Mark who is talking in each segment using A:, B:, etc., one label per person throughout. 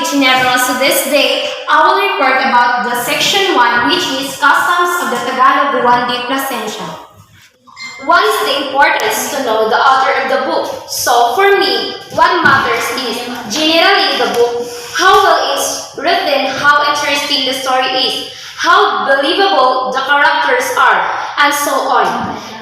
A: Ginebra. So this day, I will report about the section 1, which is customs of the Tagalog Juan de Plasencia. What is the importance to know the author of the book? So for me, what matters is generally the book, how well it's written, how interesting the story is, how believable the characters are, and so on.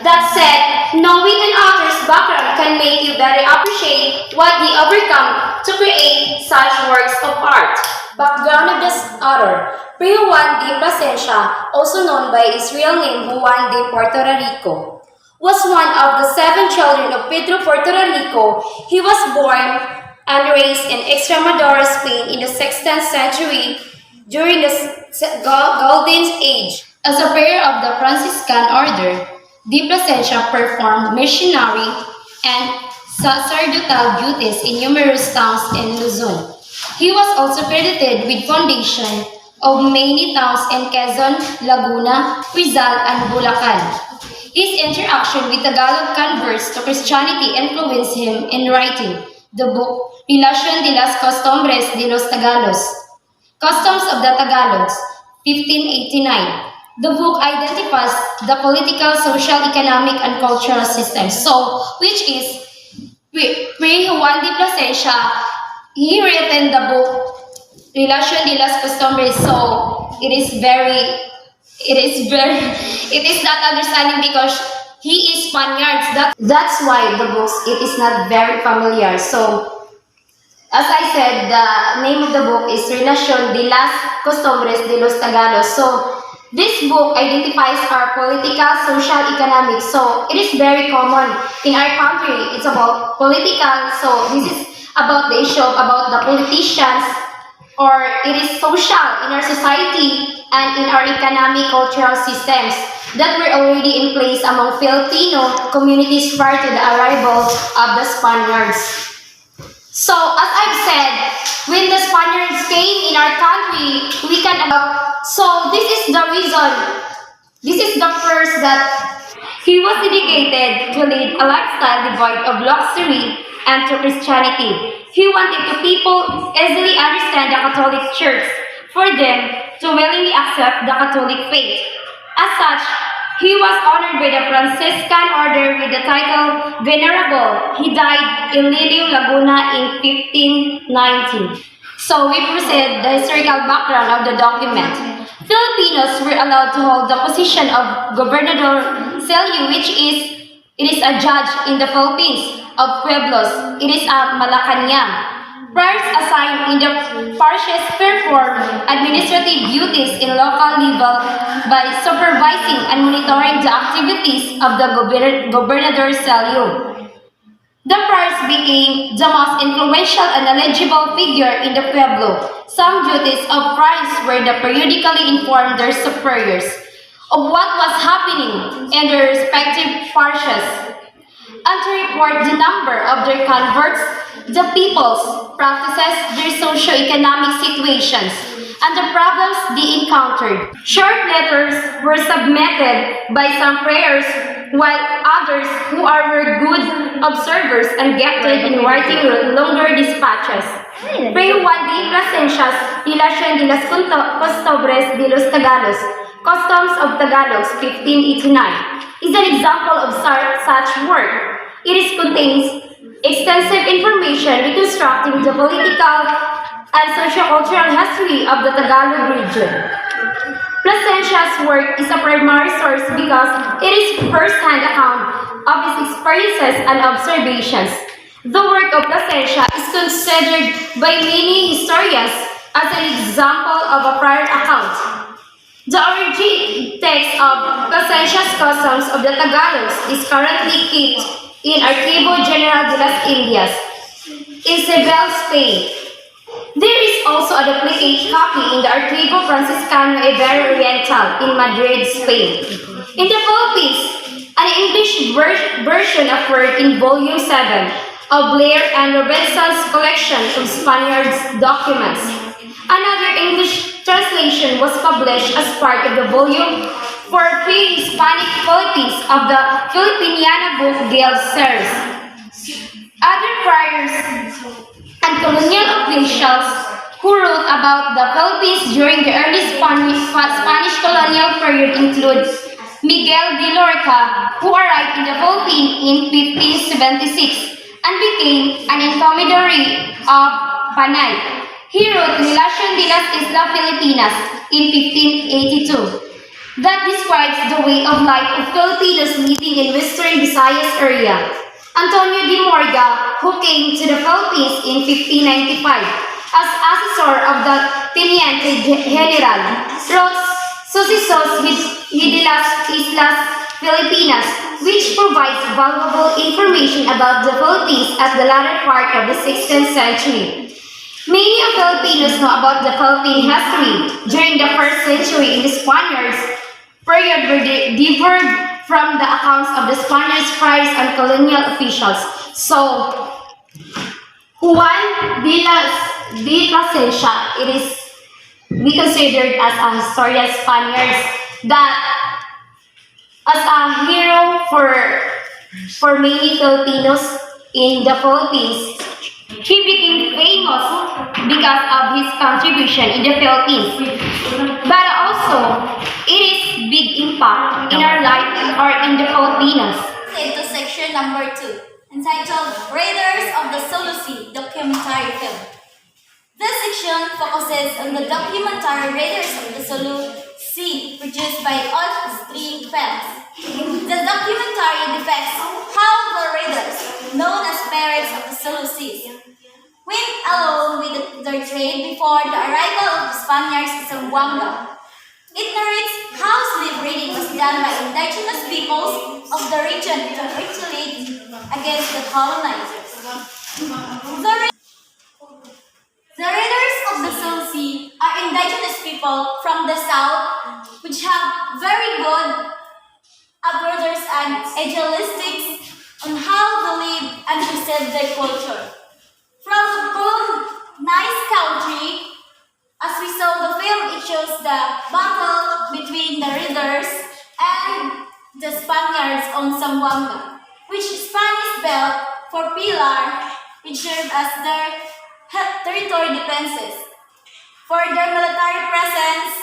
A: That said, knowing an author's background can make you better appreciate what they overcome to create such works of art. Background of this author. Juan de Plasencia, also known by his real name Juan de Puerto Rico, was one of the 7 children of Pedro Puerto Rico. He was born and raised in Extremadura, Spain in the 16th century during the Golden Age. As a prayer of the Franciscan order, De Plasencia performed missionary and sacerdotal duties in numerous towns in Luzon. He was also credited with foundation of many towns in Quezon, Laguna, Rizal, and Bulacan. His interaction with Tagalog converts to Christianity influenced him in writing the book Relación de las Costumbres de los Tagalos, Customs of the Tagalogs, 1589. The book identifies the political, social, economic, and cultural systems. So, which is Juan de Plasencia, he written the book Relación de las Costumbres. So, it is not understanding because he is Spaniards. That's why the books, it is not very familiar. So, as I said, the name of the book is Relación de las Costumbres de los Tagalos. So, this book identifies our political, social, economic. So, it is very common in our country. It's about political. So, this is about the issue about the politicians, or it is social in our society and in our economic, cultural systems that were already in place among Filipino communities prior to the arrival of the Spaniards. So, as I've said, when the Spaniards came in our country, we can so this is the reason, this is the first that he was dedicated to lead a lifestyle devoid of luxury and to Christianity. He wanted to people easily understand the Catholic Church, for them to willingly accept the Catholic faith. As such, he was honored by the Franciscan order with the title Venerable. He died in Liliu, Laguna in 1519. So we proceed the historical background of the document. Filipinos were allowed to hold the position of Gobernador Celio, which is a judge in the Philippines of Pueblos. It is a Malacanang. Priors assigned in the parishes perform administrative duties in local level by supervising and monitoring the activities of the Gobernador Celio. The priors became the most influential and eligible figure in the Pueblo. Some duties of priors were to periodically inform their superiors of what was happening in their respective parishes, and to report the number of their converts, the people's practices, their socio-economic situations, and the problems they encountered. Short letters were submitted by some prayers, while others who were good observers and gifted in writing longer dispatches. Fray Juan de Plasencia's Relación de las Costumbres de los Tagalos, Customs of Tagalogs, 1589, is an example of such work. It contains extensive information reconstructing the political and socio-cultural history of the Tagalog region. Plasencia's work is a primary source because it is first-hand account of his experiences and observations. The work of Plasencia is considered by many historians as an example of a prior account. The origin text of Plasencia's Customs of the Tagalogs is currently kept in Archivo General de las Indias, in Seville, Spain. There is also a duplicate copy in the Archivo Franciscano Ibero Oriental in Madrid, Spain. In the Philippines, an English version appeared in Volume 7 of Blair and Robinson's collection of Spaniards' documents. Another English translation was published as part of the volume for pre-Hispanic Philippines of the Filipiniana Book Guild series. Other friars and colonial officials who wrote about the Philippines during the early Spanish colonial period include Miguel de Lorca, who arrived in the Philippines in 1576 and became an intermediary of Panay. He wrote Relación de las Islas Filipinas in 1582 that describes the way of life of Filipinos living in Western Visayas area. Antonio de Morga, who came to the Philippines in 1595 as assessor of the Teniente General, wrote Sucesos de las Islas Filipinas, which provides valuable information about the Philippines at the latter part of the 16th century. Many of Filipinos know about the Philippine history during the 1st century in the Spaniards' period were differed from the accounts of the Spaniards, friars, and colonial officials. So, Juan de Plasencia, it is be considered as a historian Spaniards that as a hero for many Filipinos in the Philippines. He became famous because of his contribution in the Philippines. But also, it is big impact in our life or in the Filipinos.
B: Into section number 2, entitled Raiders of the Sulu Sea Documentary Film. This section focuses on the documentary Raiders of the Sulu Sea produced by all 3 films. The documentary depicts how the raiders, known as pirates of the Sulu Sea, went along with their trade before the arrival of the Spaniards in Zamboanga. It narrates how slave raiding was done by indigenous peoples of the region to retaliate against the colonizers. The raiders of the Sulu Sea are indigenous people from the south which have very good aborders and idealistics on how to live and preserve their culture. From the colonized country, as we saw the film, it shows the battle between the raiders and the Spaniards on Zamboanga, which Spanish built for Pilar, which served as their territory defenses. For their military presence,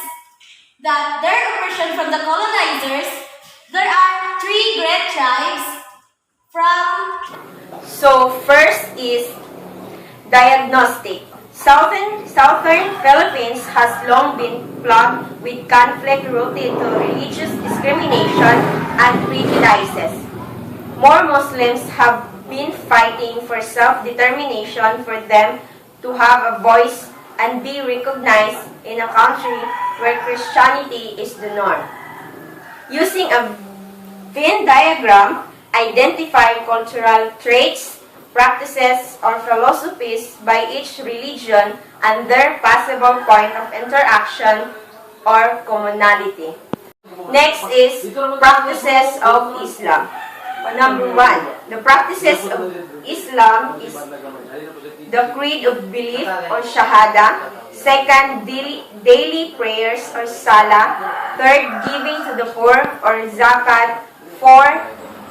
B: that their oppression from the colonizers, there are 3 great tribes from.
C: So first is diagnostic. Southern Philippines has long been plagued with conflict rooted to religious discrimination and prejudices. More Muslims have been fighting for self-determination, for them to have a voice and be recognized in a country where Christianity is the norm. Using a Venn diagram, identify cultural traits, practices, or philosophies by each religion and their possible point of interaction or commonality. Next is practices of Islam. Number 1, the practices of Islam is the creed of belief or shahada. Second, daily prayers or salah. Third, giving to the poor or zakat. 4,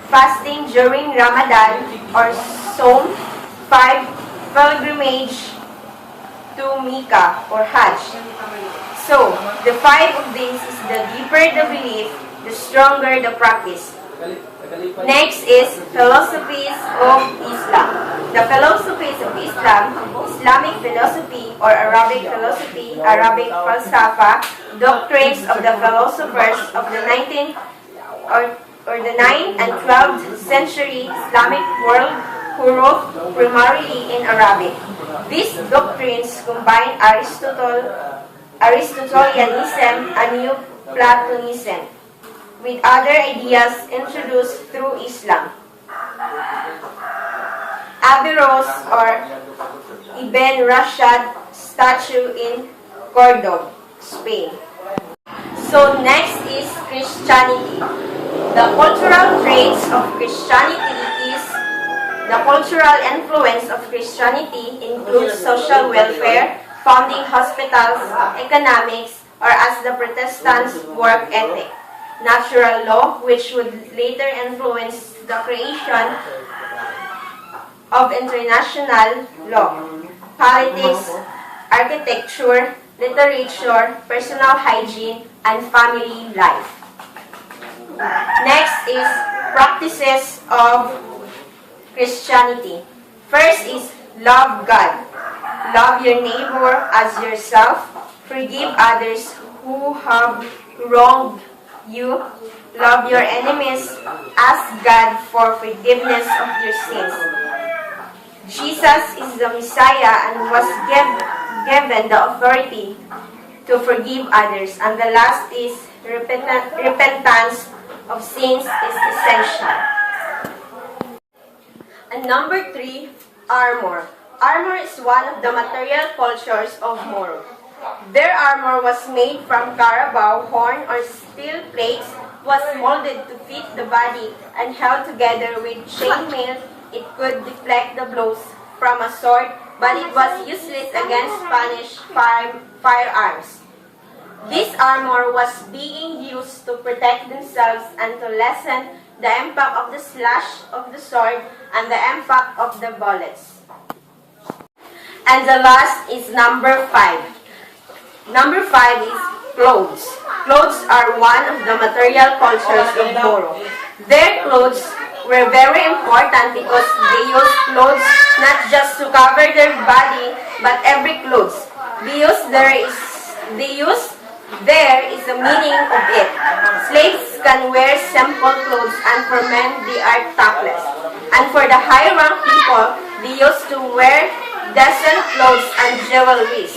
C: fasting during Ramadan or Som. 5, pilgrimage to Mecca or Hajj. So, the 5 of these is the deeper the belief, the stronger the practice. Next is philosophies of Islam. The philosophies of Islam, Islamic philosophy or Arabic philosophy, Arabic falsafa, doctrines of the philosophers of the 9th and 12th century Islamic world who wrote primarily in Arabic. These doctrines combine Aristotelianism and Neoplatonism with other ideas introduced through Islam. Averroes or Ibn Rashad statue in Cordoba, Spain. So next is Christianity. The cultural traits of Christianity is the cultural influence of Christianity includes social welfare, founding hospitals, economics, or as the Protestants' work ethic. Natural law, which would later influence the creation of international law. Politics, architecture, literature, personal hygiene, and family life. Next is practices of Christianity. First is love God. Love your neighbor as yourself. Forgive others who have wronged you. Love your enemies. Ask God for forgiveness of your sins. Jesus is the Messiah and was given the authority to forgive others. And the last is repentance of sins is essential. And number 3, armor. Armor is one of the material cultures of Moro. Their armor was made from carabao, horn, or steel plates, was molded to fit the body, and held together with chainmail. It could deflect the blows from a sword, but it was useless against Spanish firearms. This armor was being used to protect themselves and to lessen the impact of the slash of the sword and the impact of the bullets. And the last is number 5. Number 5 is clothes. Clothes are one of the material cultures of Moro. Their clothes were very important because they used clothes not just to cover their body, but every clothes. They use there is the meaning of it. Slaves can wear simple clothes, and for men they are topless. And for the high-rank people, they used to wear decent clothes and jewelry.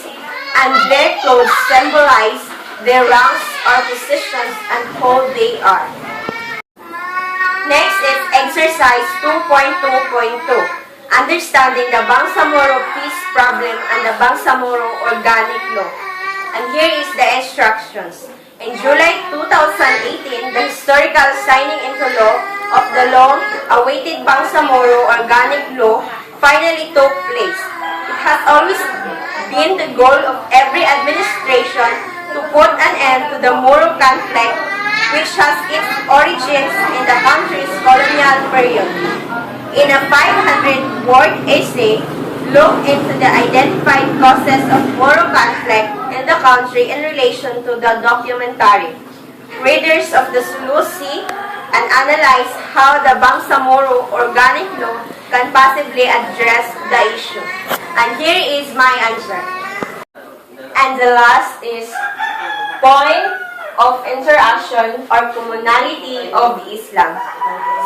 C: And their clothes symbolize their ranks or positions and who they are. Next is exercise 2.2.2. Understanding the Bangsamoro peace problem and the Bangsamoro organic law. And here is the instructions. In July 2018, the historical signing into law of the long-awaited Bangsamoro organic law finally took place. It has always been the goal of every administration to put an end to the Moro conflict, which has its origins in the country's colonial period. In a 500-word essay, look into the identified causes of Moro conflict in the country in relation to the documentary. Readers of the Sulu see and analyze how the Bangsamoro organic law can possibly address the issue. And here is my answer. And the last is point of interaction or commonality of Islam.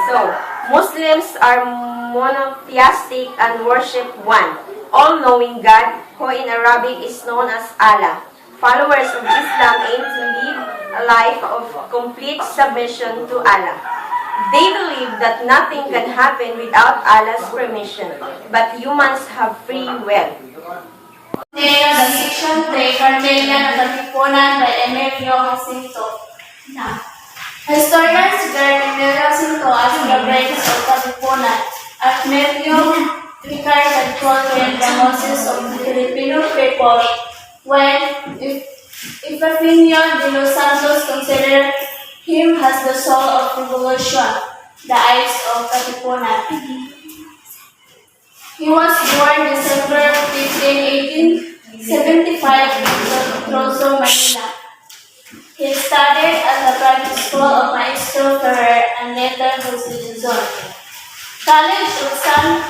C: So, Muslims are monotheistic and worship one all-knowing God, who in Arabic is known as Allah. Followers of Islam aim to live a life of complete submission to Allah. They believe that nothing can happen without Allah's permission, but humans have free will.
B: The Section 3, Cartelian of Katipunan by Emilio Jacinto. Historians regard Emilio Jacinto as the brains of Katipunan, as Emilio Ricard had portrayed the Moses of the Filipino people when Epifanio de los Santos considered him as the soul of revolution, the eyes of Katipunan. He was born December 15, 1875 in Trozo, Manila. He studied at the private school of Maestro Ferrer and later Jose Luzon. College of San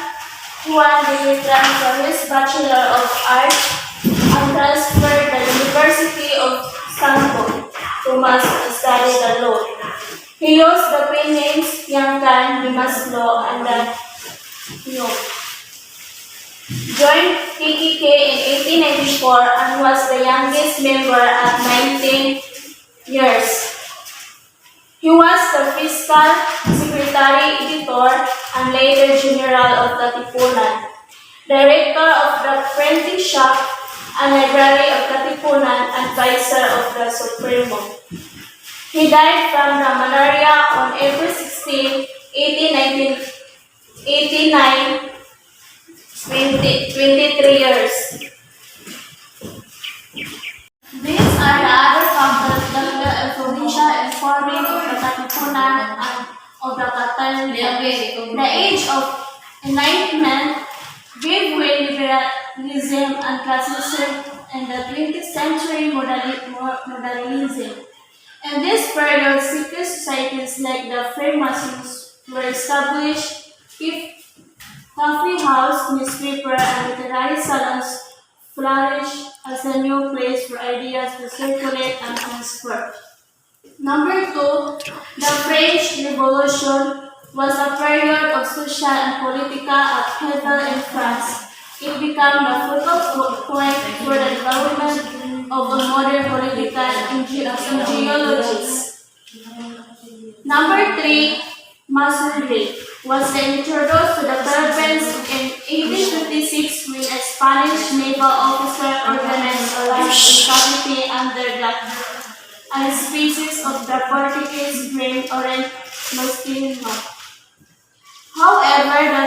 B: Juan de Letran for his Bachelor of Arts and transferred to the University of Santo Tomas to study the law. He used the pen names Yankan, Dimas Law, and New. Joined PKK in 1894 and was the youngest member at 19 years. He was the fiscal, secretary, editor, and later general of Katipunan, director of the printing shop and library of Katipunan, advisor of the Supremo. He died from the malaria on April 16, 1889, 23 years. These are the other factors that the provincial informing of the Katipunan and of the Katan. The age of enlightenment gave way realism and classicism in the 20th century modernism. In this period, secret societies like the Freemasons were established. If coffee house, newspaper, and literary salons flourished as a new place for ideas to circulate and transfer. Number two, the French Revolution was a period of social and political upheaval in France. It became the focal point for the development of a modern political ideologies. Number three, Masonry was introduced to the Philippines in 1856 when a Spanish naval officer organized a large community under the auspices of the Portuguese Grand Orient Mustino. However, the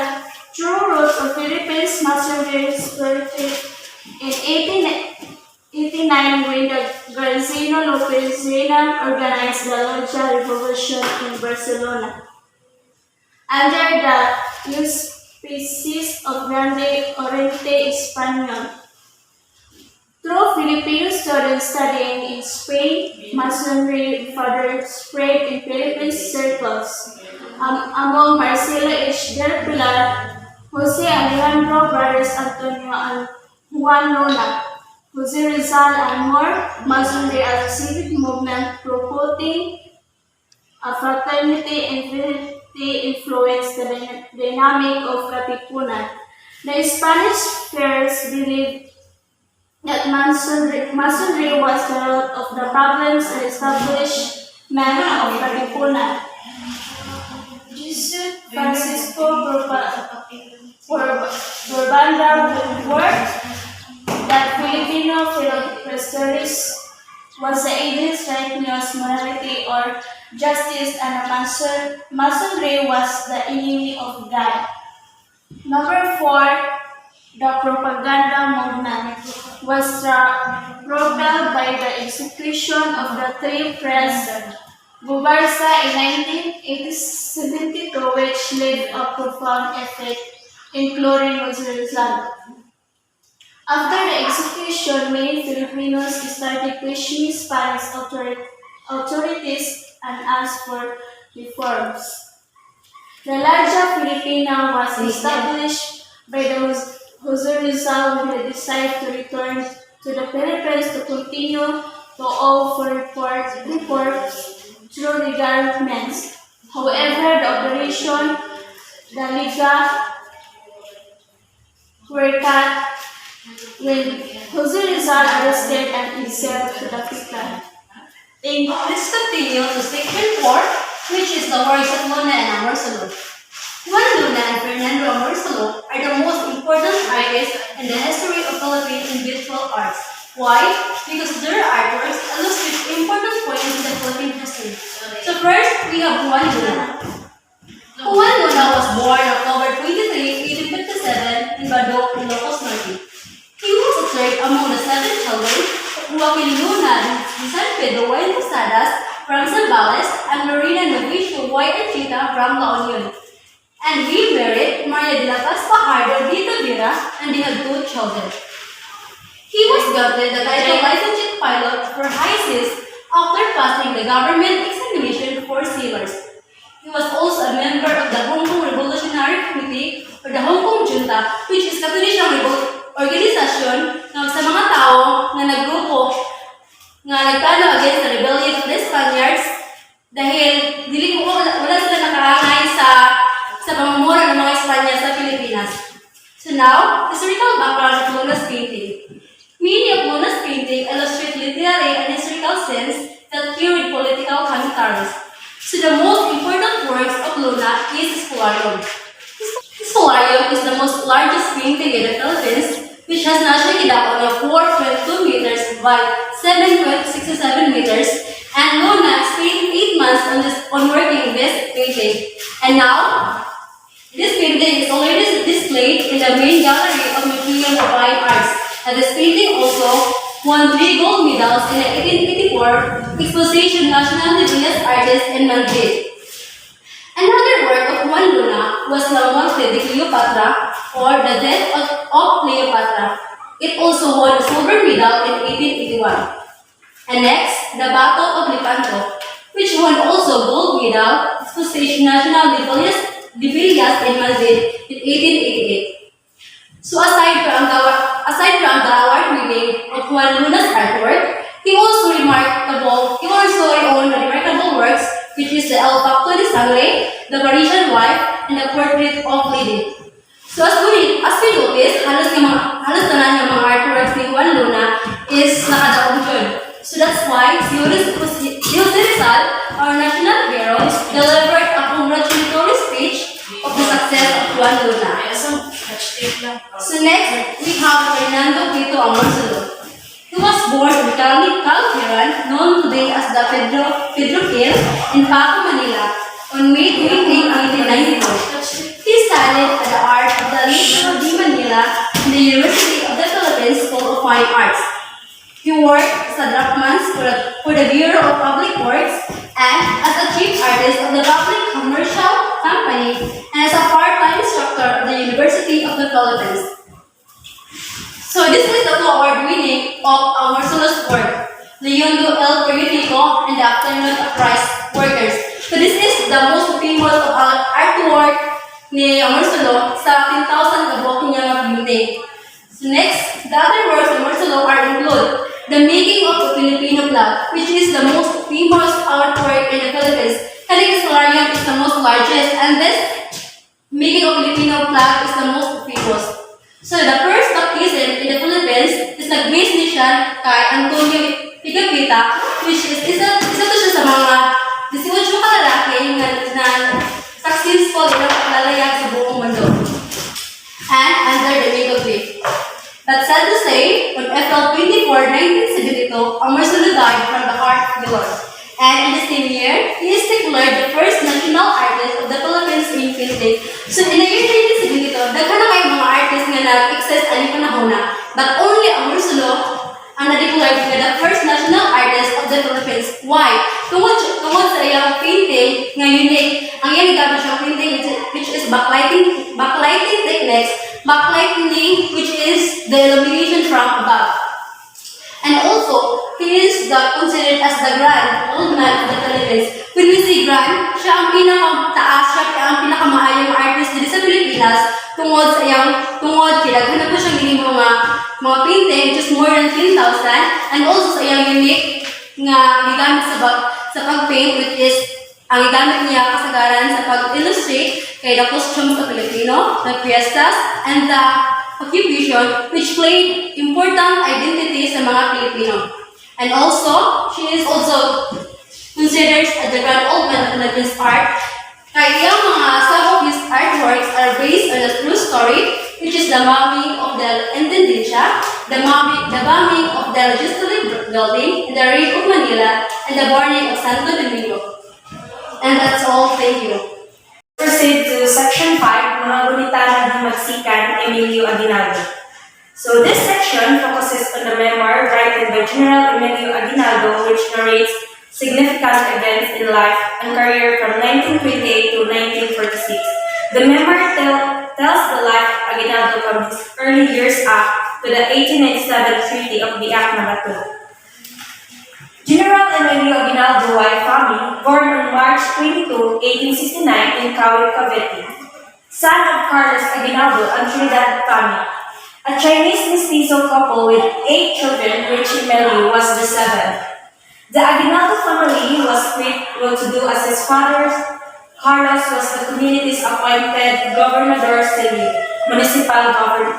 B: true roots of Philippines Masonry started in 1889 when the Garcino Lopezina organized the Loja Revolution in Barcelona. Under the auspices of Grande Oriente Español. Through Filipino students studying in Spain, Masonry further spread in Philippine circles. Among Marcelo H. del Pilar, Jose Alejandro, brothers Antonio and Juan Luna, Jose Rizal and more, Masonry as a civic movement promoting a fraternity and fraternity influenced the dynamic of Katipunan. The Spanish friars believed that Masonry was the root of the problems and establishment of Katipunan. Jesuit Francisco Urbanda worked that Filipino Philistines was the atheist righteous morality or justice and Masonry was the enemy of God. Number four, the propaganda movement was propelled by the execution of the three press Bugarsa in 1972, which led a profound effect, including Rizal. After the execution, many Filipinos started questioning Spanish authorities and asked for reforms. The Loja Filipina was established by the Jose Rizal with the desire to return to the Philippines to continue to offer reforms through the governments. However, the operation, the Liga, were cut when Jose Rizal arrested and exiled to the Philippines.
D: Let's continue to section 4, which is the works of Luna and Amorsolo. Juan Luna and Fernando Amorsolo are the most important artists in the history of Philippine visual arts. Why? Because their artworks illustrate important points in the Philippine history. So first, we have Juan Luna. Juan Luna was born October 23, 1857 in Badok, Ilocos Norte. He was a third among the 7 children Joaquin Luna de San Pedro y Posadas from Zambales and Marina Novicio y Anchita from La Union. And he married Maria de la Paz Fajardo de Tavira and they had 2 children. He was granted the title licensed pilot for high seas after passing the government examination for sailors. He was also a member of the Hong Kong Revolutionary Committee or the Hong Kong Junta, which is katulisyang organisasyon sa mga tao na nagrupo nga nagplano against the rebellion of the Spaniards dahil wala sila nakaangay sa pamumura ng mga Espanya sa Pilipinas. So now, historical background of Luna's painting. Many of Luna's painting illustrate literary and historical sense that carry political commentaries. So the most important works of Luna is Spolarium. Spolarium is the most largest painting in the Philippines, which has national on 4.2 meters by 7.67 meters, and Luna spent 8 months on working this painting. And now, this painting is already displayed in the main gallery of Museum of Fine Arts. And this painting also won 3 gold medals in the 1884 Exposition Nacional de Bellas Artes in Madrid. Another work of Juan Luna was La Muerte de Cleopatra, or the death of Cleopatra. It also won a silver medal in 1881. And next, the Battle of Lepanto, which won also gold medal at Association National de Villas in Madrid in 1888. So aside from the award winning of Juan Luna's artwork, he also owned remarkable works, which is the El Pacto de Sangre, the Parisian Wife, and the Portrait of Lady. So as we notice, halos tanan ng mga artworks ni Juan Luna is nakadaog dyan. So that's why si Jose Rizal, our national hero, delivered a congratulatory speech of the success of Juan Luna. So next, we have Fernando Quito Amorsolo. He was born in Calquiran, known today as the Pedro Hill, in Paco, Manila, on May 20, 1994. He studied the art of the Liceo de Manila in the University of the Philippines School of Fine Arts. He worked as a draftman for the Bureau of Public Works and as a chief artist of the Public Commercial Company and as a part-time instructor of the University of the Philippines. So this is the two award winning of Amorsolo's work, Leondo El Periodico and the Afternoon of Rice Workers. So this is the most famous of artwork ni Amorsolo sa 10,000 kabok niya nga painting. So next, the other works of Amorsolo are include the making of the Filipino flag, which is the most famous artwork in the Philippines. Calicus solarium is the most largest, and this making of Filipino flag is the most famous. So the first baptism in the Philippines is the grace mission kay Antonio Pigapita, which is isa to siya sa mga 18 kalalaki na successful na paglalayag sa buong mundo. And under the name of faith. But sad to say, on April 24, 1972, Amorsolo died from the heart failure. And in the same year, he is declared the first national artist of the Philippines in painting. So in the year 1972, daghan na kayo mga artists nga nag-exist ani panahon na. But only Amorsolo ang na-declared nga the first national artist of the Philippines. Why? Tungod sa iyang painting nga unique. Ang iyang gamit siyang painting which is backlighting techniques, backlighting which is the illumination from above. And also, he is considered as the grand old man of the Philippines. When we say grand, siya ang pinakataas, siya ang pinakamaayong artist dito sa Pilipinas tungod kilaghan po siyang gining mga painting which is more than 10,000 and also sa iyang unique nga gigamit sa pag-paint which is ang gigamit niya kasagaran sa pag-illustrate kay the costumes sa Filipino, the fiestas, and the occupation which played important identity sa mga Filipino. And also, she is also considered as the grand old man of Philippines art. Kaya some of his artworks are based on a true story, which is the bombing of the Intendencia, the bombing of the Legislative Building, the raid of Manila, and the burning of Santo Domingo. And that's all. Thank you.
C: Proceed to section 5, mga gunitanan ng Magsikan, Emilio Aguinaldo. So this section focuses on the memoir written by General Emilio Aguinaldo, which narrates significant events in life and career from 1928 to 1946. The memoir tells the life of Aguinaldo from his early years up to the 1897 Treaty of Biak na Bato. General Emilio Aguinaldo y Fami, born on March 22, 1869 in Kawit, Cavite, son of Carlos Aguinaldo and Trinidad Fami, a Chinese mestizo couple with 8 children, which Emilio was the 7th. The Aguinaldo family was well-to-do as his father, Carlos, was the community's appointed Gobernador Civil, municipal governor.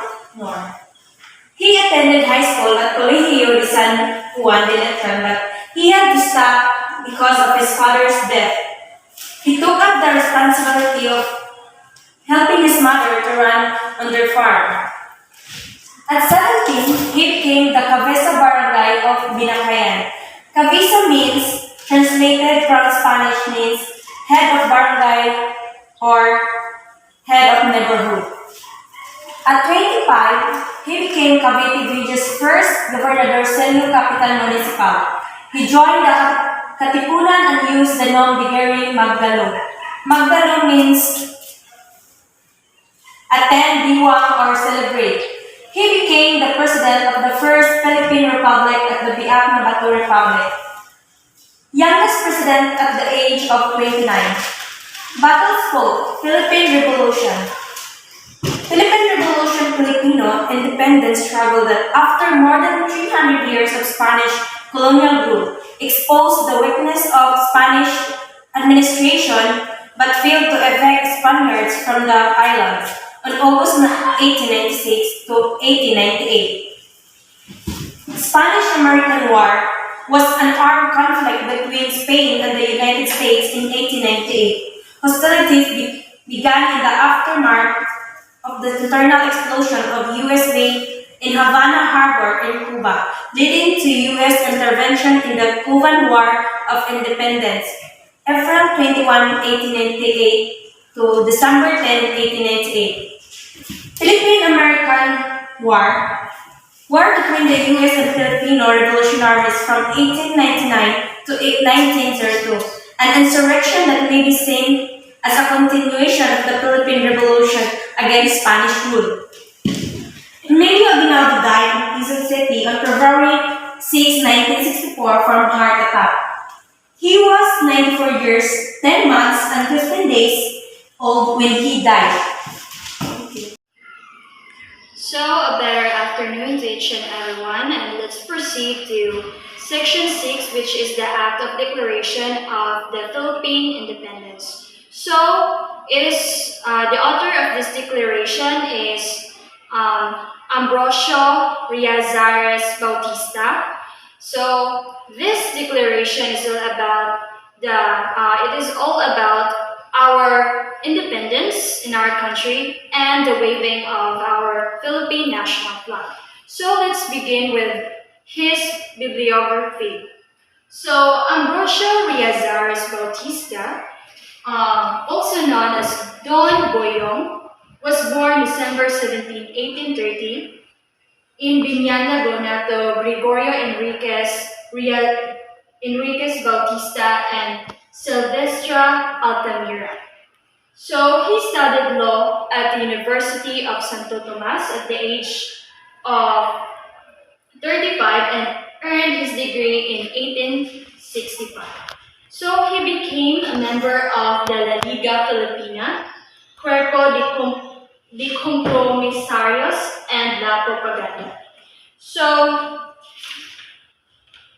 C: He attended high school at Colegio de San Juan de Letran, but he had to stop because of his father's death. He took up the responsibility of helping his mother to run on their farm. At 17, he became the Cabeza Barangay of Binakayan. Cabeza means, translated from Spanish, means head of barangay or head of neighborhood. At 25, he became Cavite Region's first Gobernador Senior Capital Municipal. He joined the Katipunan and used the nom de guerre Magdalo. Magdalo means
D: attend, diwang, or celebrate. He became the president of the first Philippine Republic at the Biak na Batu Republic. Youngest president at the age of 29. Battle spoke, Philippine Revolution. Philippine Revolution Filipino independence struggle that after more than 300 years of Spanish colonial rule exposed the weakness of Spanish administration but failed to evict Spaniards from the island on August 1896 to 1898. Spanish-American War was an armed conflict between Spain and the United States in 1898. Hostilities began in the aftermath of the internal explosion of U.S. Navy in Havana Harbor in Cuba, leading to U.S. intervention in the Cuban War of Independence, April 21, 1898 to December 10, 1898. Philippine-American War between the U.S. and Filipino revolutionaries from 1899 to 1902, an insurrection that may be seen as a continuation of the Philippine Revolution against Spanish rule. Emilio Aguinaldo died in Quezon City on February 6, 1964 from heart attack. He was 94 years, 10 months, and 15 days old when he died.
A: So, a better afternoon to each and everyone, and let's proceed to Section 6, which is the Act of Declaration of the Philippine Independence. So, it is the author of this declaration is Ambrosio Riazares Bautista. So, this declaration is all about our independence in our country and the waving of our Philippine national flag. So let's begin with his bibliography. So Ambrosio Riazares Bautista, also known as Don Boyong, was born December 17, 1830 in Binyan, Laguna to Gregorio Enriquez Bautista and Silvestra Altamira. So he studied law at the University of Santo Tomas at the age of 35 and earned his degree in 1865. So he became a member of the La Liga Filipina, Cuerpo de Compromisarios, and La Propaganda. So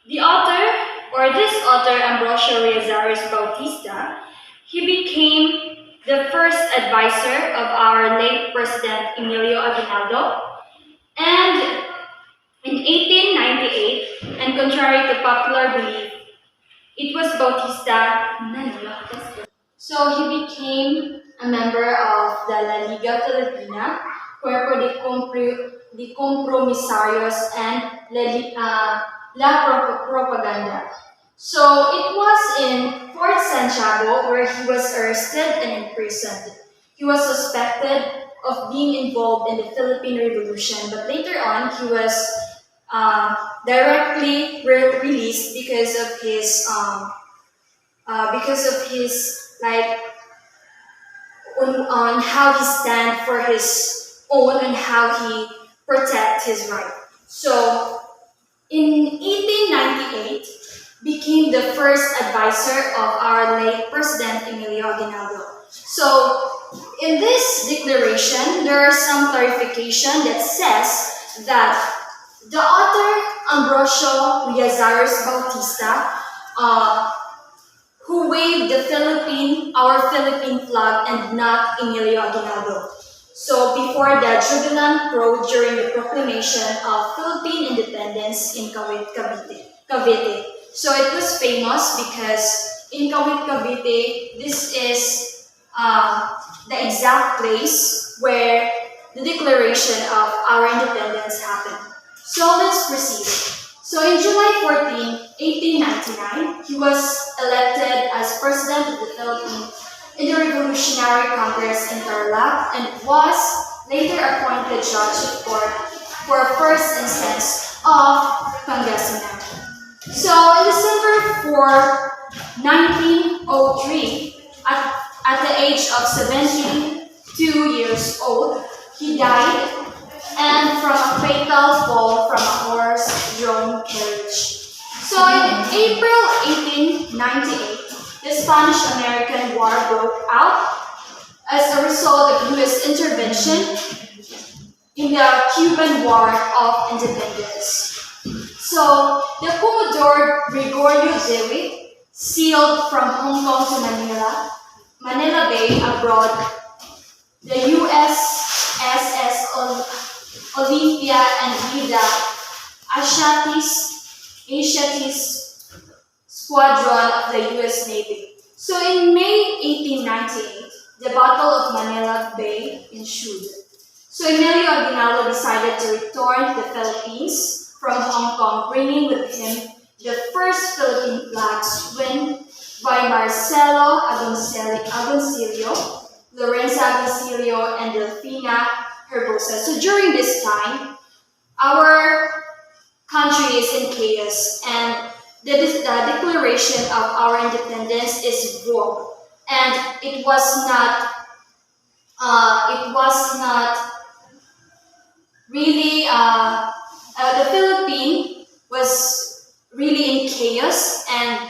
A: this author, Ambrosio Riazares Bautista, he became the first advisor of our late President Emilio Aguinaldo, and in 1898, and contrary to popular belief, it was Bautista. So he became a member of the La Liga Filipina, Cuerpo de Compromisarios, and La Propaganda. So it was in Fort Santiago where he was arrested and imprisoned. He was suspected of being involved in the Philippine Revolution, but later on he was directly released because of his on how he stand for his own and how he protect his right. So in 1898, became the first advisor of our late President Emilio Aguinaldo. So in this declaration, there are some clarification that says that the author Ambrosio Riazares Bautista, who waved our Philippine flag and not Emilio Aguinaldo. So before the jubilant crowd during the proclamation of Philippine independence in Cavite. So it was famous because in Cavite, this is the exact place where the declaration of our independence happened. So let's proceed. So in July 14, 1899, he was elected as President of the Philippines in the Revolutionary Congress in Tarlac and was later appointed judge of court for a first instance of Pangasinan. So in December 4, 1903, at the age of 70
B: 2 years old. He died and from a fatal fall from a horse-drawn carriage. So in April 1898, the Spanish-American War broke out as a result of U.S. intervention in the Cuban War of Independence. So the Commodore Gregorio Dewey sailed from Hong Kong to Manila Bay abroad. The USS Olympia and the Asiatis Squadron of the U.S. Navy. So in May 1898, the Battle of Manila Bay ensued. So Emilio Aguinaldo decided to return to the Philippines from Hong Kong, bringing with him the first Philippine flags won by Marcelo Agoncillo, Lorenzo Agoncillo, and Delfina Herbosa. So during this time, our country is in chaos, and the declaration of our independence is vogue, and it was not really. The Philippines was really in chaos, and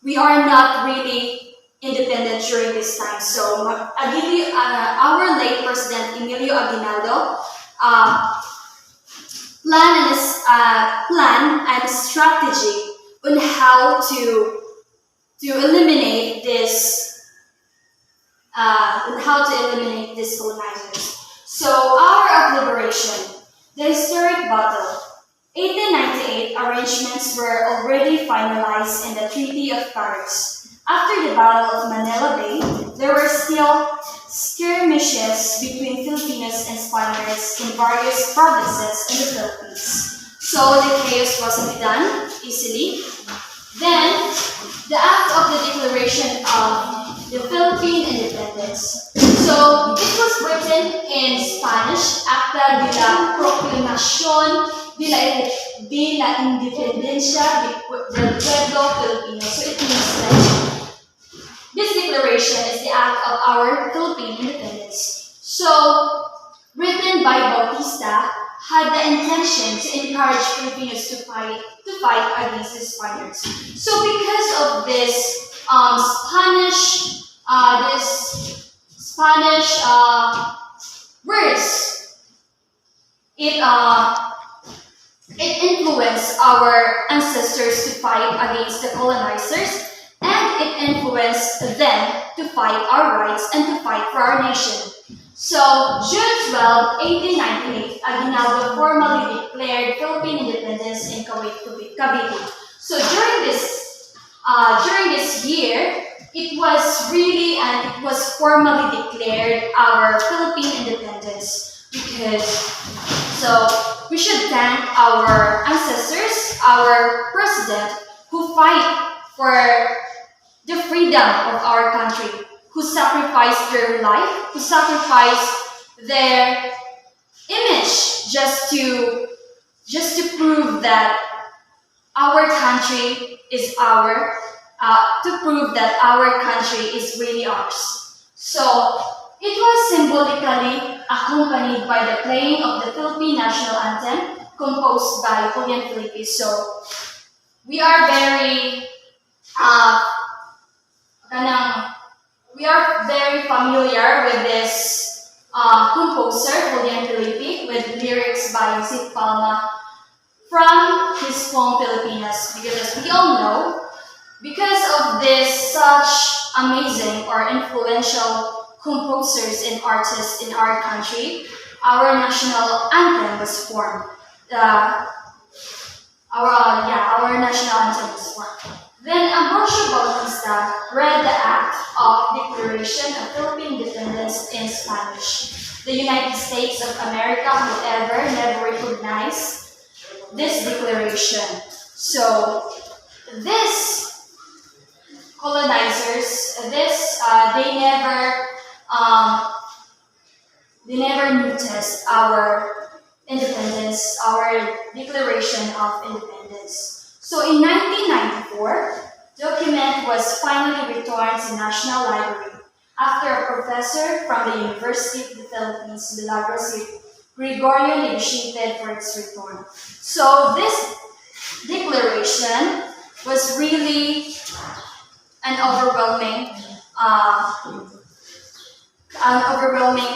B: we are not really independent during this time. So our late President Emilio Aguinaldo plan and strategy on how to eliminate these colonizers. So hour of liberation, the historic battle. 1898 arrangements were already finalized in the Treaty of Paris. After the Battle of Manila Bay, there were still skirmishes between Filipinos and Spaniards in various provinces in the Philippines. So the chaos wasn't done easily. Then, the act of the declaration of the Philippine independence. So it was written in Spanish, Acta de la Proclamación de la Independencia del Pueblo Filipino. So it means that this declaration is the act of our Philippine independence. So, written by Bautista, had the intention to encourage Filipinos to fight against the Spaniards. So, because of this Spanish words, it influenced our ancestors to fight against the colonizers, and it influenced them to fight our rights and to fight for our nation. So, June 12, 1898, Aguinaldo formally declared Philippine independence in Cavite. So, during this year, it was formally declared our Philippine independence because. So, we should thank our ancestors, our president, who fight for the freedom of our country, who sacrificed their life, who sacrificed their image just to prove that our country is to prove that our country is really ours. So, it was symbolically accompanied by the playing of the Philippine national anthem composed by Julian Felipe. So, we are very familiar with this composer, Julian Felipe, with lyrics by Sid Palma from his poem Filipinas, because as we all know, because of this such amazing or influential composers and artists in our country, our national anthem was formed. Our national anthem was formed. Then Ambrosio Bautista read the Act of Declaration of Philippine Independence in Spanish. The United States of America, however, never recognized this declaration. So, these colonizers, they never noticed our independence, our Declaration of Independence. So in 1994, the document was finally returned to National Library. after a professor from the University of the Philippines, Milagros Gregorio negotiated for its return. So this declaration was really an overwhelming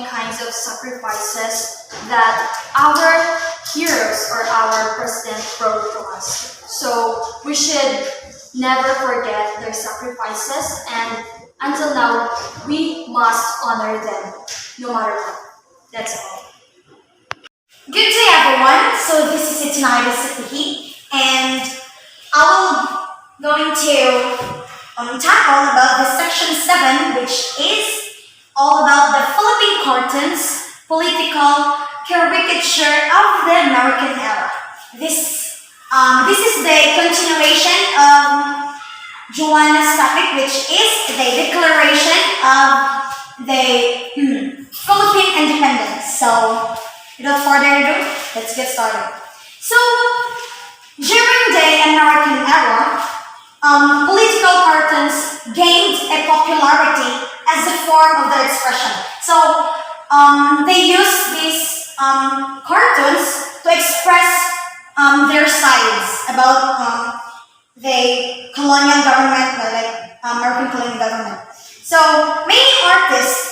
B: kinds of sacrifices that our heroes or our president brought to us. So we should never forget their sacrifices, and until now, we must honor them no matter what. That's all.
E: Good day, everyone. So this is Itinitis City, and I'm going to tackle about the section 7, which is all about the Philippine cartoons, political caricature of the American era. This is the continuation of Joanna's topic, which is the declaration of the Philippine independence. So, without further ado, let's get started. So, during the American era, political cartoons gained a popularity as a form of their expression. So, they used these cartoons to express their sides about the colonial government, like American colonial government. So, many artists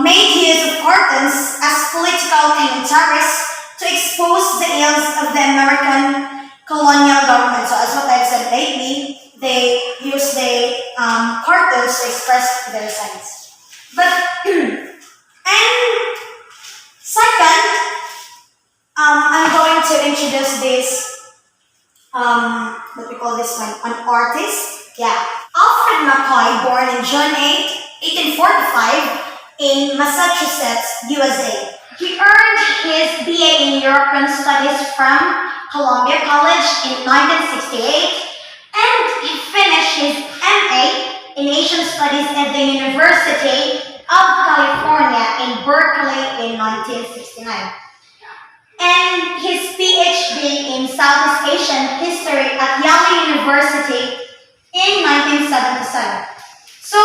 E: made use of cartoons as political commentaries to expose the ills of the American colonial government. So as what I've said lately, they use the cartoons to express their sides. But and second, I'm going to introduce this what we call this one, an artist. Yeah, Alfred McCoy, born in June 8, 1845. In Massachusetts, USA. He earned his BA in European Studies from Columbia College in 1968, and he finished his MA in Asian Studies at the University of California in Berkeley in 1969, and his PhD in Southeast Asian History at Yale University in 1977. So,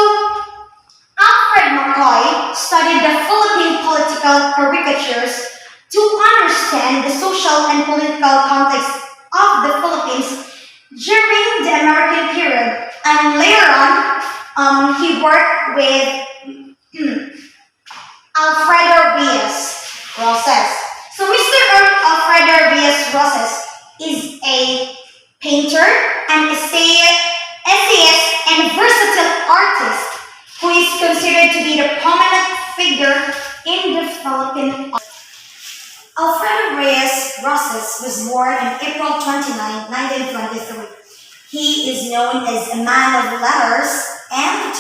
E: Alfred McCoy studied the Philippine political caricatures to understand the social and political context of the Philippines during the American period, and later on, he worked with Alfredo Reyes Rosas. So Mr. Alfredo Reyes Rosas is a painter, an essayist, and versatile artist who is considered to be the prominent figure in the Philippine art. Alfredo Reyes Rosas was born on April 29, 1923. He is known as a man of letters and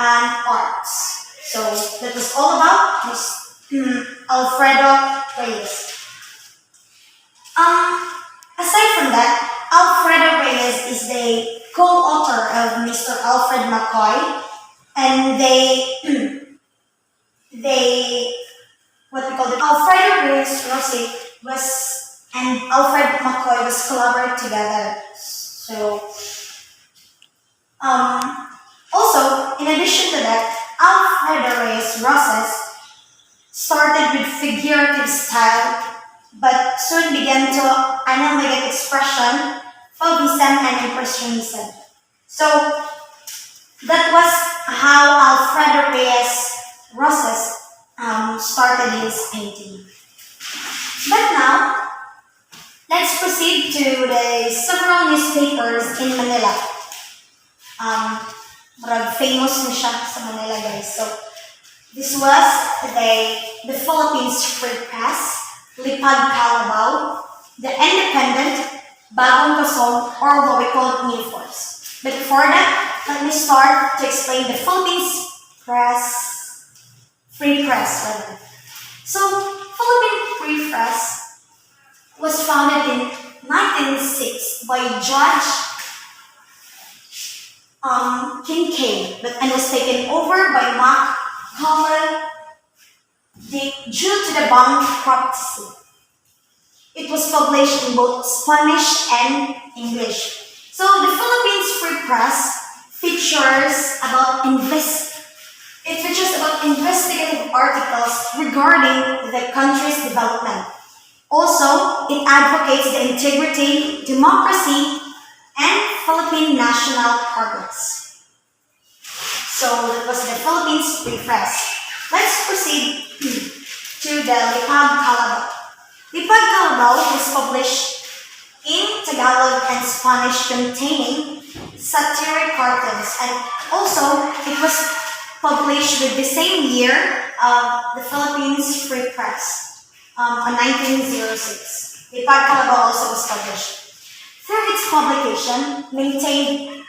E: arts. So that was all about Alfredo Reyes. Aside from that, Alfredo Reyes is the co-author of Mr. Alfred McCoy, and what we call it, Alfredo Reyes Rosas and Alfred McCoy was collaborated together. So, also, in addition to that, Alfredo Reyes Rosas started with figurative style, but soon began to animate expression, Fauvism, and Impressionism. So, that was how Alfredo Reyes Rosas started his painting. But now, let's proceed to the several newspapers in Manila. Famous na siya sa Manila, guys. So, this was the Philippines Free Press, Lipad Calabao, the Independent, Bagong Quezon, or what we call New Force. But before that, let me start to explain the Philippines Free Press. Rather. So, Philippine Free Press was founded in 1906 by Judge Kincaid, and was taken over by Mac Cowell due to the bankruptcy. It was published in both Spanish and English. So the Philippines Free Press features about It features about investigative articles regarding the country's development. Also, it advocates the integrity, democracy, and Philippine national progress. So that was the Philippines Free Press. Let's proceed to the Lipag Kalabaw. Lipag Kalabaw was published in Tagalog and Spanish, containing satiric cartoons, and also it was published with the same year of the Philippines Free Press on 1906. Lipag Kalabaw also was published. Through its publication, maintained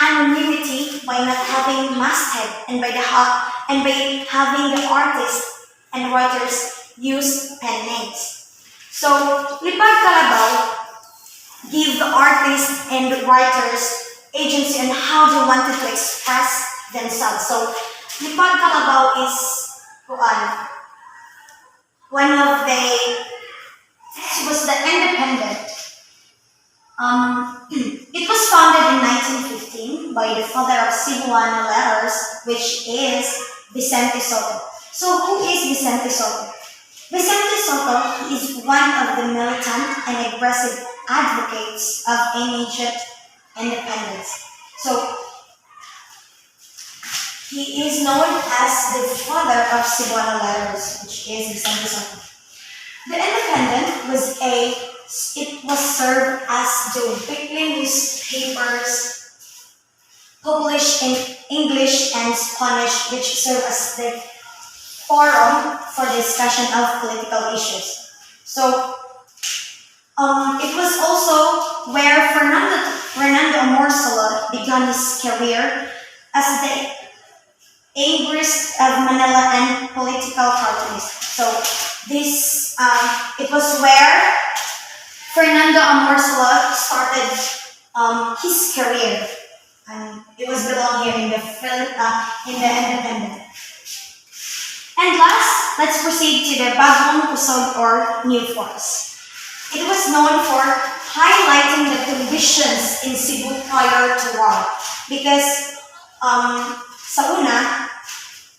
E: anonymity by not having masthead and by having the artists and writers use pen names. So, Lipag Kalabaw give the artists and the writers agency on how they wanted to express themselves. So, Lipag Kalabaw is one of the, it was the independent. It was founded in 1915 by the father of Cebuano letters, which is Vicente Soto. So, who is Vicente Soto? Vicente Soto is one of the militant and aggressive advocates of immediate independence. So, he is known as the father of Cebuano letters, which is Vicente Soto. The Independent was served as the weekly newspapers published in English and Spanish, which served as the forum for discussion of political issues. So, it was also where Fernando Amorsolo began his career as the Ablest of Manila and political cartoonist. So, it was where Fernando Amorsolo started his career, and it was belong here in the Independent. And last, let's proceed to the Bagong Pusog or New Force. It was known for highlighting the conditions in Cebu prior to war, because sa una,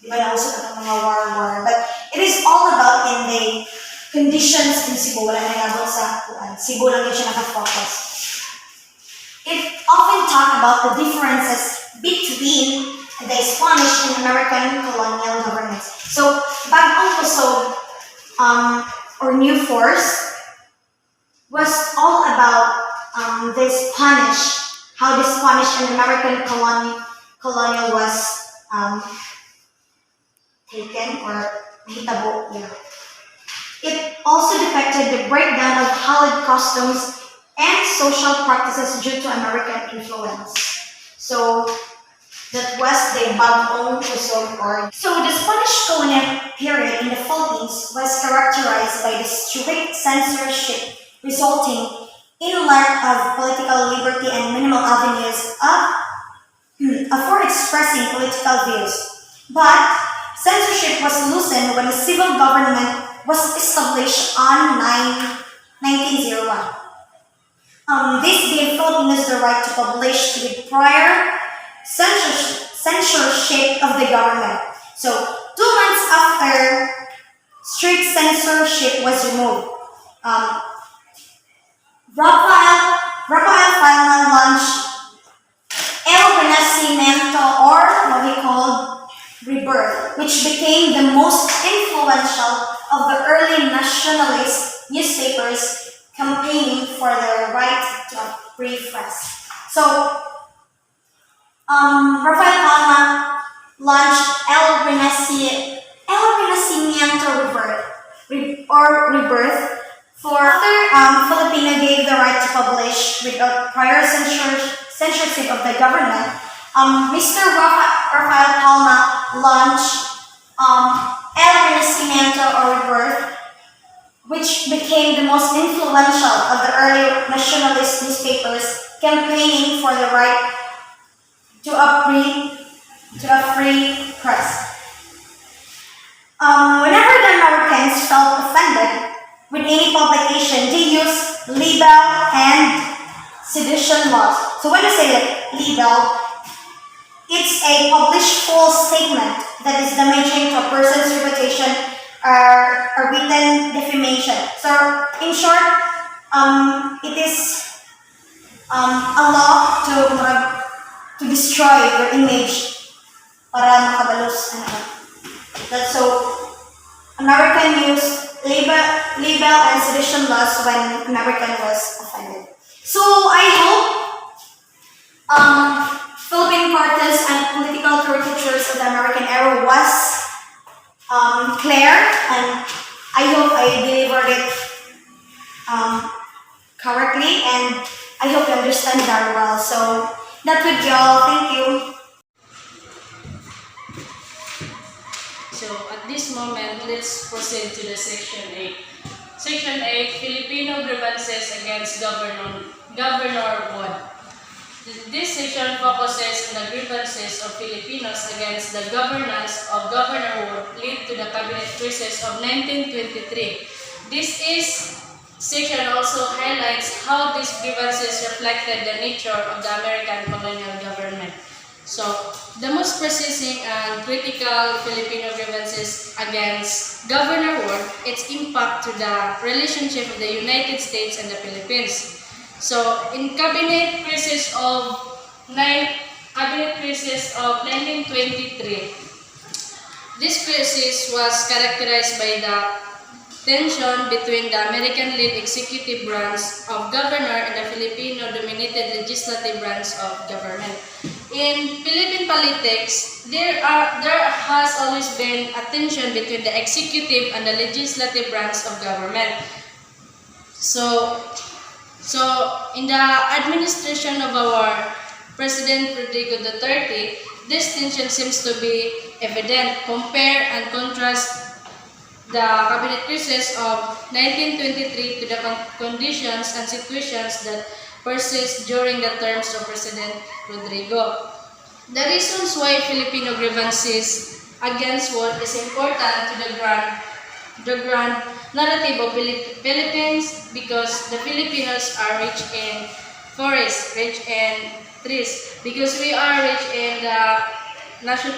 E: di ba nausap ang mga war, but it is all about in the conditions in Cebu. Wala na nabot sa Cebu lang yun siya nakafocus. It often talked about the differences between the Spanish and American colonial governments. So, Bagong Pusog or New Force was all about the Spanish, how the Spanish and American colonial was taken or hitabo. It also depicted the breakdown of Hollywood customs and social practices due to American influence. So that was the Bagong Pusog or. So the Spanish colonial period in the Philippines was characterized by the strict censorship, resulting in lack of political liberty and minimal avenues for expressing political views. But censorship was loosened when a civil government was established on 1901. This gave Filipinos the right to publish with prior censorship of the government. So, 2 months after strict censorship was removed, Rafael Palma launched El Renacimiento, or what we call Rebirth, which became the most influential of the early nationalist newspapers campaigning for their right to a free press. So, Rafael Palma launched El Renacimiento Rebirth for after Filipino gave the right to publish without prior censorship of the government. Mr. Rafael Palma launched El Renacimiento or Rebirth, which became the most influential of the early nationalist newspapers campaigning for the right to a free press. Whenever the Americans felt offended with any publication, they used libel and sedition laws. So when you say like libel, It's a published false statement that is damaging to a person's reputation or a written defamation. So, in short, it is a law to destroy your image para makabalos. That's so American used label and sedition laws when American was offended. So I hope Philippine parties and political caricatures of the American era was clear, and I hope I delivered it correctly, and I hope you understand very well. So that would be all. Thank you.
F: So at this moment, let's proceed to the Section 8. Section 8, Filipino grievances against Governor Wood. This section focuses on the grievances of Filipinos against the governance of Governor Wood led to the cabinet crisis of 1923. This section also highlights how these grievances reflected the nature of the American colonial government. So, the most persisting and critical Filipino grievances against Governor Wood, its impact to the relationship of the United States and the Philippines. So, in cabinet crisis of 1923, this crisis was characterized by the tension between the American-led executive branch of governor and the Filipino-dominated legislative branch of government. In Philippine politics, there has always been a tension between the executive and the legislative branch of government. So in the administration of our President Rodrigo Duterte, this tension seems to be evident. Compare and contrast the cabinet crisis of 1923 to the conditions and situations that persist during the terms of President Rodrigo. The reasons why Filipino grievances against Wood is important to the grand narrative of Philippines, because the Filipinos are rich in forests, rich in trees, because we are rich in the natural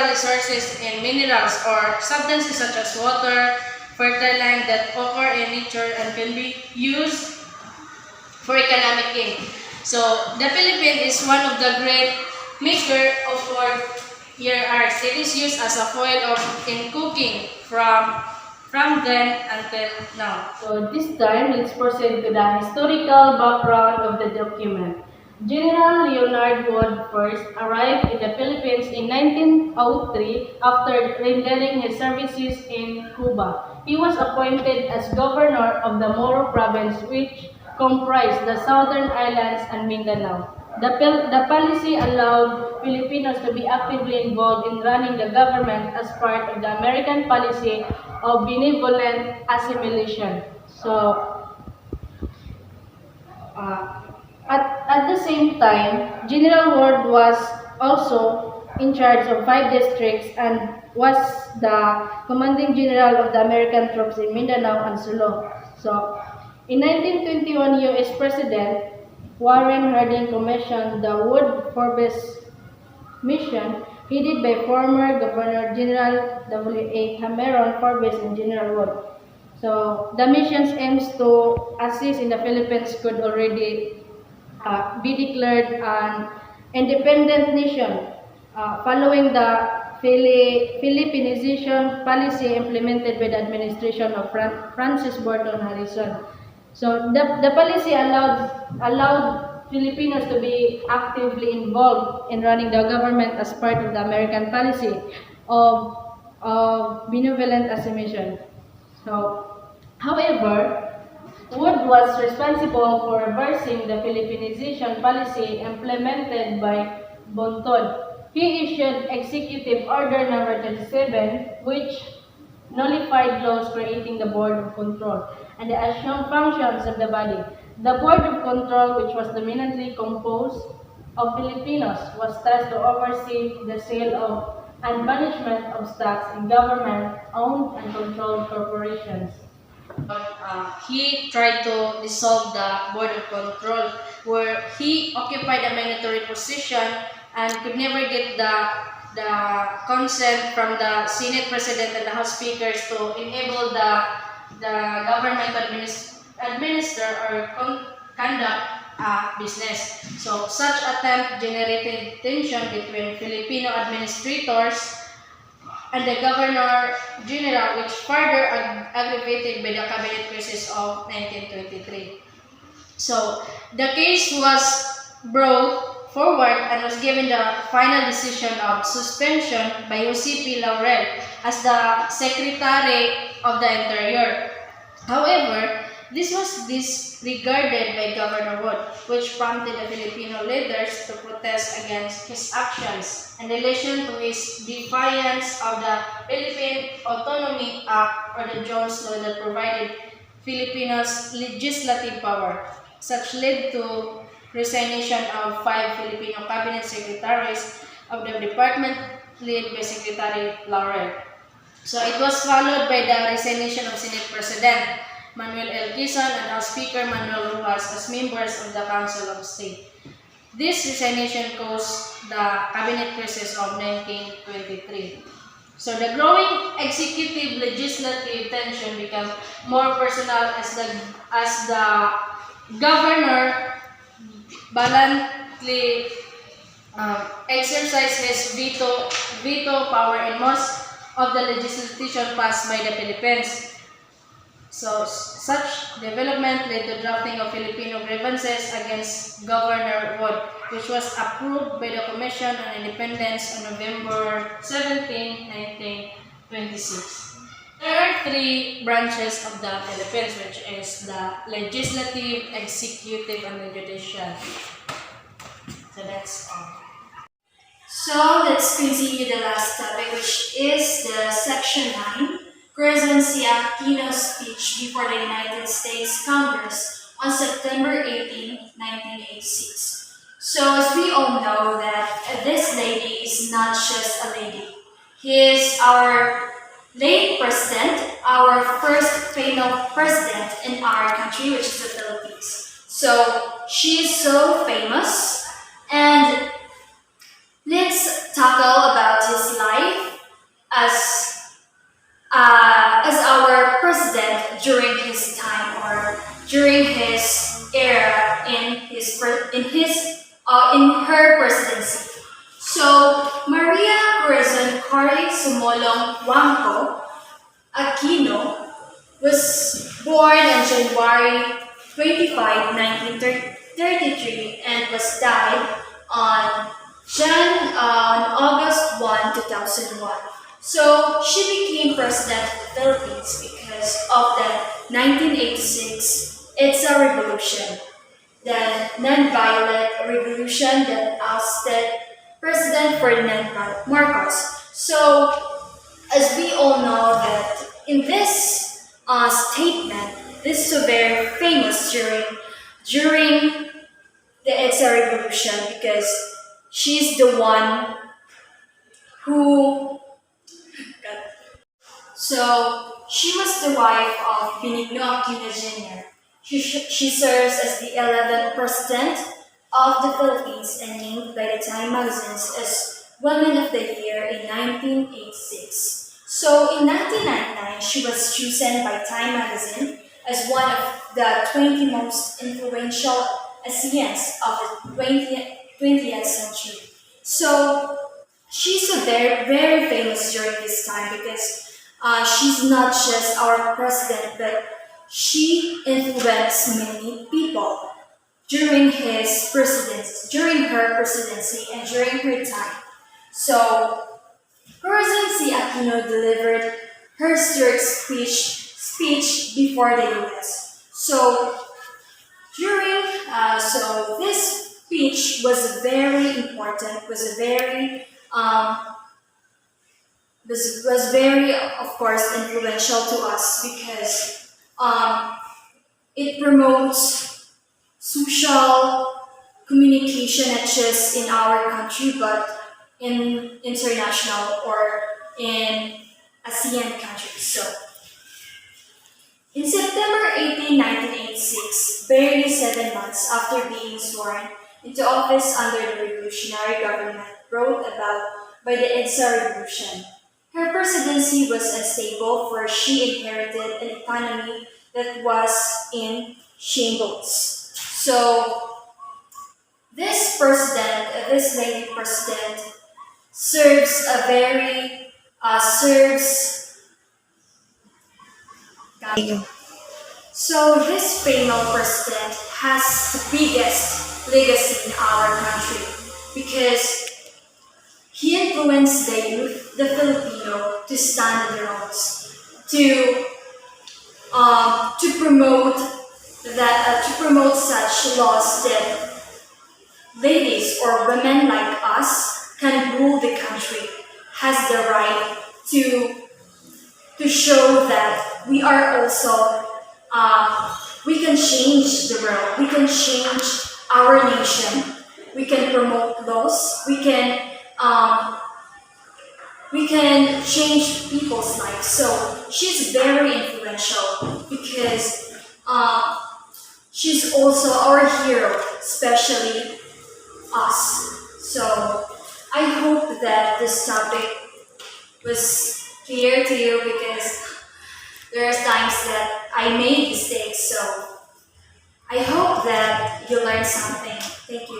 F: resources and minerals or substances such as water, fertile land that occur in nature and can be used for economic gain. So the Philippines is one of the great maker of wood here arts. It is used as a foil in cooking from then until now. So this time, let's proceed to the historical background of the document. General Leonard Wood first arrived in the Philippines in 1903 after rendering his services in Cuba. He was appointed as governor of the Moro province, which comprised the southern islands and Mindanao. The policy allowed Filipinos to be actively involved in running the government as part of the American policy of benevolent assimilation. So, at the same time, General Ward was also in charge of 5 districts and was the commanding general of the American troops in Mindanao and Sulu. So, in 1921, U.S. President Warren Harding commissioned the Wood-Forbes mission, headed by former Governor General W.A. Cameron Forbes and General Wood. So, the mission's aims to assist in the Philippines could already be declared an independent nation following the Philippinization policy implemented by the administration of Francis Burton Harrison. So the policy allowed Filipinos to be actively involved in running the government as part of the American policy of benevolent assimilation. So, however, Wood was responsible for reversing the Philippinization policy implemented by Bonton. He issued Executive Order No. 37, which nullified laws creating the Board of Control and the assumed functions of the body. The Board of Control, which was dominantly composed of Filipinos, was tasked to oversee the sale of and management of stocks in government-owned and controlled corporations. He tried to dissolve the Board of Control, where he occupied a mandatory position and could never get the consent from the Senate President and the House Speakers to enable the government to administer or conduct a business. So such attempt generated tension between Filipino administrators and the Governor General, which further aggravated by the cabinet crisis of 1923. So the case was brought forward and was given the final decision of suspension by Jose P. Laurel as the Secretary of the Interior. However, this was disregarded by Governor Wood, which prompted the Filipino leaders to protest against his actions in relation to his defiance of the Philippine Autonomy Act or the Jones Law that provided Filipinos legislative power. Such led to resignation of 5 Filipino cabinet secretaries of the department led by Secretary Laurel. So it was followed by the resignation of Senate President Manuel L. Quezon and House Speaker Manuel Rojas as members of the Council of State. This resignation caused the cabinet crisis of 1923. So the growing executive legislative tension became more personal as the governor valiantly exercised his veto power in most of the legislation passed by the Philippines. So such development led to drafting of Filipino grievances against Governor Wood, which was approved by the Commission on Independence on November 17, 1926. There are 3 branches of the Philippines, which is the legislative, executive, and the judicial. So that's all.
E: So let's continue the last topic, which is the section 9, President Aquino's speech before the United States Congress on September 18, 1986. So as we all know that this lady is not just a lady. He is our late president, our first female president in our country, which is the Philippines. So she is so famous, and let's tackle about his life as our president during his time or during his era in her presidency. So Maria Corazon Cory Sumolong Wangko Aquino was born on January 25, 1933 and was died on August 1, 2001. So she became president of the Philippines because of the 1986 EDSA revolution, the non-violent revolution that ousted President Ferdinand Marcos. So as we all know that in this statement, this is so very famous during the EDSA revolution because she's the one who. So she was the wife of Benigno Aquino Jr. She serves as the 11th president of the Philippines and named by the Time magazines as Woman of the Year in 1986. So in 1999, she was chosen by Time magazine as one of the 20 most influential ASEANs of the 20th century. So she's a very, very famous during this time because she's not just our president, but she influenced many people during her presidency, and during her time. So, President Aquino delivered her historic speech before the U.S. So, this speech was very important, was very, of course, influential to us because it promotes social communication not just in our country but in international or in ASEAN countries. So, in September 18, 1986, barely 7 months after being sworn
B: into office under the revolutionary government brought about by the EDSA Revolution. Her presidency was unstable for she inherited an economy that was in shambles. So this lady president, serves a very serves. So this female president has the biggest legacy in our country because he influenced the youth, the Filipino, to stand on their own, to promote to promote such laws that ladies or women like us can rule the country, has the right to show that we are also we can change the world, we can change our nation, we can promote laws, we can change people's lives. So she's very influential because she's also our hero, especially us. So I hope that this topic was clear to you because there's times that I made mistakes. So I hope that you learned something. Thank you.